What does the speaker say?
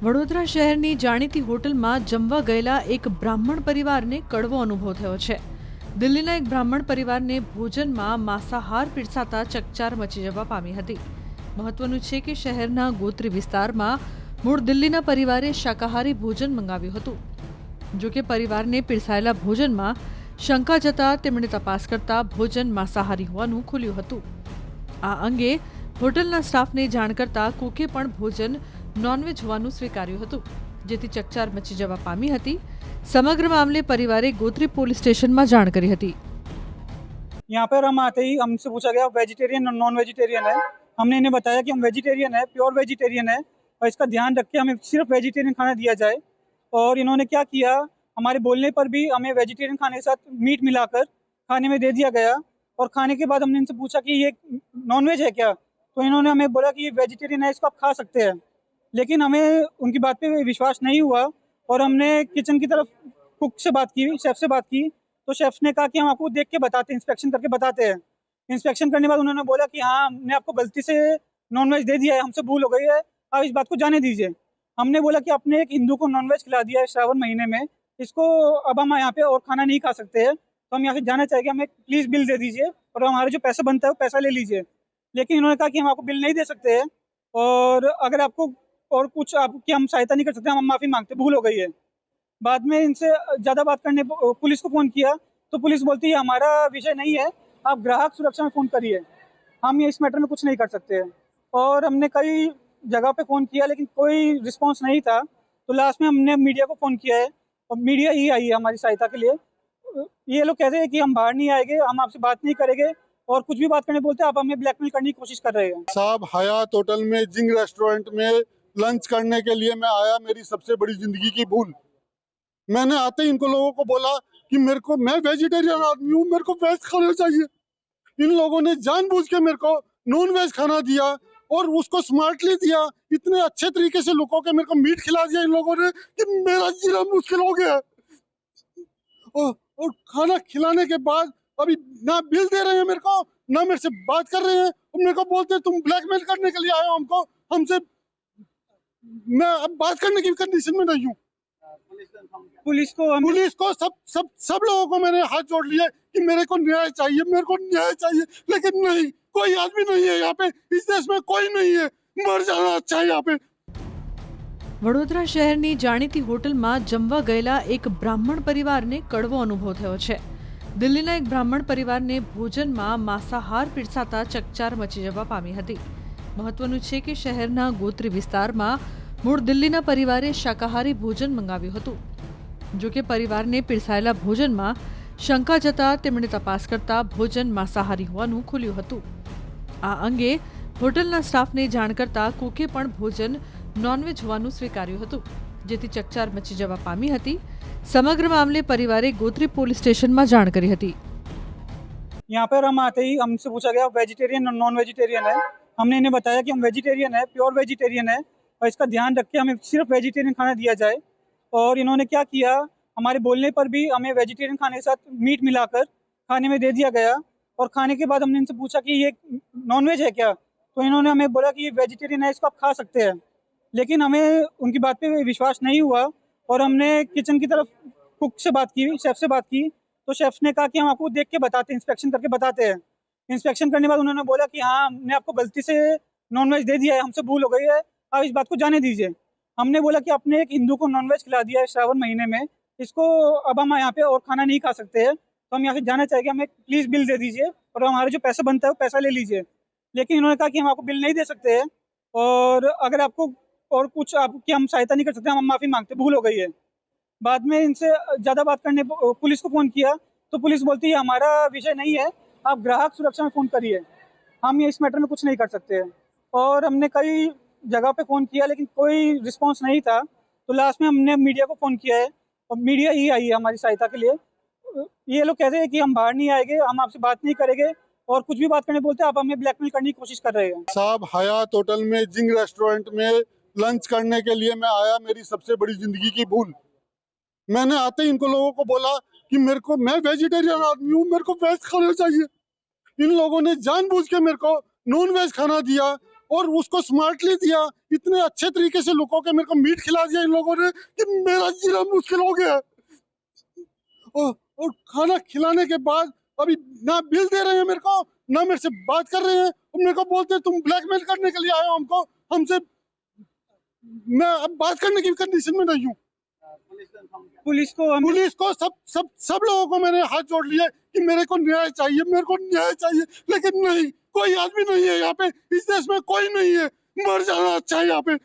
વડોદરા શહેરની જાણીતી હોટલમાં જમવા ગયેલા એક બ્રાહ્મણ પરિવારને કડવો અનુભવ થયો છે. દિલ્હીના એક બ્રાહ્મણ પરિવારને ભોજનમાં માંસાહાર પીરસાતા ચકચાર મચી જવા પામી હતી. મહત્વનું છે કે શહેરના ગોત્રી વિસ્તારમાં મૂળ દિલ્હીના પરિવારે શાકાહારી ભોજન મંગાવ્યું હતું. જો કે પરિવારને પીરસાયેલા ભોજનમાં શંકા જતા તેમણે તપાસ કરતા ભોજન માંસાહારી હોવાનું ખુલ્યું હતું. આ અંગે હોટલના સ્ટાફને જાણ કરતા કુકે પણ ભોજન નોનવેજ હોવાનું સ્વીકાર્યું હતું, જેથી ચકચાર મચી જવા પામી હતી. સમગ્ર મામલે પરિવારે ગોત્રી પોલીસ સ્ટેશનમાં જાણ કરી હતી. यहाँ पर हम आते ही हमसे पूछा गया वेजिटेरियन और नॉन वेजिटेरियन है. हमने इन्हें बताया कि हम वेजिटेरियन है, प्योर वेजिटेरियन है और इसका ध्यान रख के हमें सिर्फ वेजिटेरियन खाना दिया जाए. और इन्होंने क्या किया, हमारे बोलने पर भी हमें वेजिटेरियन खाने के साथ मीट मिलाकर खाने में दे दिया गया. और खाने के बाद हमने इनसे पूछा कि ये नॉन वेज है क्या, तो इन्होंने हमें बोला कि ये वेजिटेरियन है, इसको आप खा सकते हैं. लेकिन हमें उनकी बात पे विश्वास नहीं हुआ और हमने किचन की तरफ कुक से बात की, शेफ से बात की. तो शेफ ने कहा कि हम आपको देख के बताते हैं, इंस्पेक्शन करके बताते हैं. इंस्पेक्शन करने के बाद उन्होंने बोला कि हाँ, हमने आपको गलती से नॉनवेज दे दिया है, हमसे भूल हो गई है, आप इस बात को जाने दीजिए. हमने बोला कि आपने एक हिंदू को नॉनवेज खिला दिया है श्रावण महीने में, इसको अब हम यहाँ पे और खाना नहीं खा सकते हैं, तो हम यहाँ से जाना चाहेंगे, हमें प्लीज़ बिल दे दीजिए और हमारे जो पैसा बनता है वो पैसा ले लीजिए. लेकिन इन्होंने कहा कि हम आपको बिल नहीं दे सकते हैं और अगर आपको और कुछ आपकी हम सहायता नहीं कर सकते, हम माफ़ी मांगते, भूल हो गई है. बाद में इनसे ज़्यादा बात करने पुलिस को फ़ोन किया तो पुलिस बोलती है हमारा विषय नहीं है, आप ग्राहक सुरक्षा में फ़ोन करिए, हम ये इस मैटर में कुछ नहीं कर सकते हैं. और हमने कई जगह पे फ़ोन किया लेकिन कोई रिस्पांस नहीं था. तो लास्ट में हमने मीडिया को फ़ोन किया है और मीडिया ही आई है हमारी सहायता के लिए. ये लोग कहते हैं कि हम बाहर नहीं आएंगे, हम आपसे बात नहीं करेंगे और कुछ भी बात करने बोलते हैं, आप हमें ब्लैकमेल करने की कोशिश कर रहे हैं. साहब, हयात होटल में जिंग रेस्टोरेंट में लंच करने के लिए मैं आया, मेरी सबसे बड़ी जिंदगी की भूल. मैंने आते ही इनको लोगों को बोला कि मैं वेजिटेरियन आदमी हूँ, मेरे को वेज खाना चाहिए. इन लोगों ने जानबूझ के मेरे को नॉन वेज खाना दिया और उसको स्मार्टली दिया. इतने अच्छे तरीके से लुको के मेरे को मीट खिला दिया इन लोगों ने कि मेरा जीना मुश्किल हो गया. और खाना खिलाने के बाद अभी ना बिल दे रहे हैं मेरे को, ना मेरे से बात कर रहे हैं. मेरे को बोलते हैं तुम ब्लैकमेल करने के लिए आए हो हमको, हमसे. मैं अब बात करने की कंडीशन में नहीं हूँ. पुलिस को सब लोगों को मैंने हाथ जोड़ लिए कि मेरे को न्याय चाहिए, मेरे को न्याय चाहिए. लेकिन नहीं, कोई आदमी नहीं है यहाँ पे, इस देश में कोई नहीं है. मर जाना अच्छा है यहाँ पे. વડોદરા શહેરની જાણીતી હોટલમાં જમવા ગયેલા એક બ્રાહ્મણ પરિવારને કડવો અનુભવ થયો છે. દિલ્હીના એક બ્રાહ્મણ પરિવારને ભોજનમાં માંસાહાર પીરસાતા ચકચાર મચી જવા પામી હતી. મહત્વનું છે કે શહેરના ગોત્રી વિસ્તારમાં મૂળ દિલ્હીના પરિવારે શાકાહારી ભોજન મંગાવ્યું હતું. જો કે પરિવારને પીરસાયેલા ભોજનમાં શંકા જતા તેમણે તપાસ કરતા ભોજન માંસાહારી હોવાનું ખુલ્યું હતું. આ અંગે હોટલના સ્ટાફને જાણ કરતા કુકે પણ ભોજન નોનવેજ હોવાનું સ્વીકાર્યું હતું, જેથી ચકચાર મચી જવા પામી હતી. સમગ્ર મામલે પરિવારે ગોત્રી પોલીસ સ્ટેશનમાં જાણ કરી હતી. यहाँ पर हम आते ही हमसे पूछा गया वेजिटेरियन और नॉन वेजिटेरियन है. हमने इन्हें बताया कि हम वेजिटेरियन है, प्योर वेजिटेरियन है और इसका ध्यान रख के हमें सिर्फ वेजिटेरियन खाना दिया जाए. और इन्होंने क्या किया, हमारे बोलने पर भी हमें वेजिटेरियन खाने के साथ मीट मिलाकर खाने में दे दिया गया. और खाने के बाद हमने इनसे पूछा कि ये नॉन वेज है क्या, तो इन्होंने हमें बोला कि ये वेजिटेरियन है, इसको आप खा सकते हैं. लेकिन हमें उनकी बात पे विश्वास नहीं हुआ और हमने किचन की तरफ कुक से बात की, शेफ से बात की. तो शेफ ने कहा कि हम आपको देख के बताते हैं, इंस्पेक्शन करके बताते हैं. इंस्पेक्शन करने के बाद उन्होंने बोला कि हाँ, हमने आपको गलती से नॉनवेज दे दिया है, हमसे भूल हो गई है, आप इस बात को जाने दीजिए. हमने बोला कि आपने एक हिंदू को नॉनवेज खिला दिया है श्रावण महीने में, इसको अब हम यहाँ पे और खाना नहीं खा सकते हैं, तो हम यहाँ से जाना चाहेंगे, हमें प्लीज़ बिल दे दीजिए और हमारे जो पैसा बनता है वो पैसा ले लीजिए. लेकिन इन्होंने कहा कि हम आपको बिल नहीं दे सकते हैं और अगर आपको और कुछ आपकी हम सहायता नहीं कर सकते, हम माफ़ी मांगते, भूल हो गई है. बाद में इनसे ज़्यादा बात करने पुलिस को फ़ोन किया तो पुलिस बोलती है हमारा विषय नहीं है, आप ग्राहक सुरक्षा में फ़ोन करिए, हम ये इस मैटर में कुछ नहीं कर सकते हैं. और हमने कई जगह पे फ़ोन किया लेकिन कोई रिस्पांस नहीं था. तो लास्ट में हमने मीडिया को फ़ोन किया है और मीडिया ही आई है हमारी सहायता के लिए. ये लोग कहते हैं कि हम बाहर नहीं आएंगे, हम आपसे बात नहीं करेंगे और कुछ भी बात करने बोलते हैं, आप हमें ब्लैकमेल करने की कोशिश कर रहे हैं. साहब, हयात होटल में जिंग रेस्टोरेंट में लंच करने के लिए मैं आया, मेरी सबसे बड़ी जिंदगी की भूल. मैंने आते ही इनको लोगों को बोला कि मैं वेजिटेरियन आदमी हूँ, मेरे को वेज खाना चाहिए. इन लोगों ने जानबूझ के मेरे को नॉन वेज खाना दिया और उसको स्मार्टली दिया, इतने अच्छे तरीके से लोगों के मेरे को मीट खिला दिया इन लोगों ने कि मेरा जीना मुश्किल हो गया। और खाना खिलाने के बाद अभी ना बिल दे रहे हैं मेरे को, ना मेरे से बात कर रहे हैं, और मेरे को बोलते हैं तुम ब्लैकमेल करने के लिए आए हो हमको, हमसे। मैं अब बात करने की कंडीशन में नहीं हूँ। पुलिस को सब लोगों को मैंने हाथ जोड़ लिए कि मेरे को न्याय चाहिए, मेरे को न्याय चाहिए, लेकिन नहीं, कोई आदमी नहीं है यहाँ पे, इस देश में कोई नहीं है। मर जाना अच्छा है यहाँ पे,